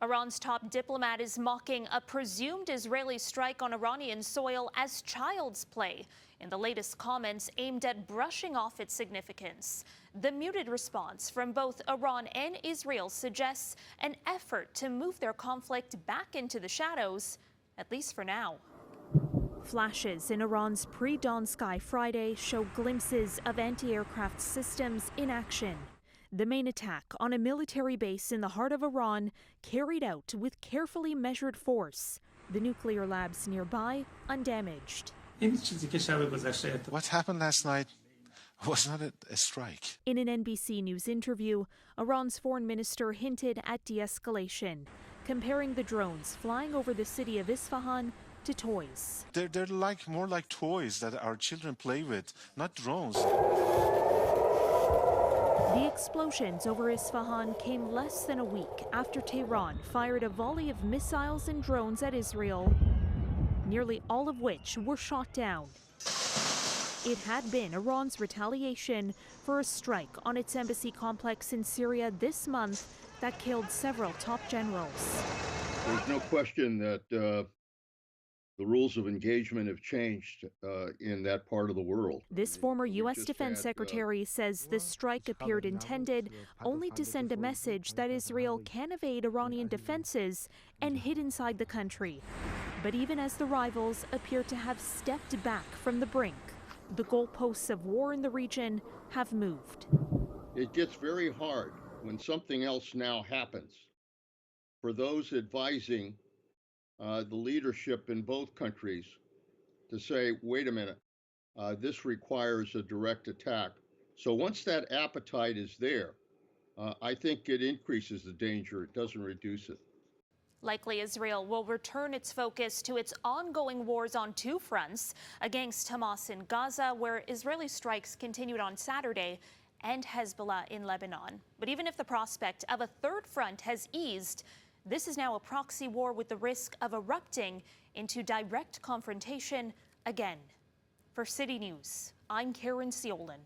Iran's top diplomat is mocking a presumed Israeli strike on Iranian soil as child's play, in the latest comments aimed at brushing off its significance. The muted response from both Iran and Israel suggests an effort to move their conflict back into the shadows, at least for now. Flashes in Iran's pre-dawn sky Friday show glimpses of anti-aircraft systems in action. The main attack on a military base in the heart of Iran carried out with carefully measured force. The nuclear labs nearby undamaged. What happened last night was not a strike. In an NBC News interview, Iran's foreign minister hinted at de-escalation, comparing the drones flying over the city of Isfahan to toys. They're more like toys that our children play with, not drones. The explosions over Isfahan came less than a week after Tehran fired a volley of missiles and drones at Israel, nearly all of which were shot down. It had been Iran's retaliation for a strike on its embassy complex in Syria this month that killed several top generals. There's no question that the rules of engagement have changed in that part of the world. This former U.S. Defense Secretary says the strike appeared intended only to send a message that Israel can evade Iranian defenses and hid inside the country. But even as the rivals appear to have stepped back from the brink, the goalposts of war in the region have moved. It gets very hard when something else now happens for those advising the leadership in both countries to say, wait a minute, this requires a direct attack. So once that appetite is there, I think it increases the danger. It doesn't reduce it. Likely Israel will return its focus to its ongoing wars on two fronts, against Hamas in Gaza, where Israeli strikes continued on Saturday, and Hezbollah in Lebanon. But even if the prospect of a third front has eased, this is now a proxy war with the risk of erupting into direct confrontation again. For City News, I'm Caryn Ceolin.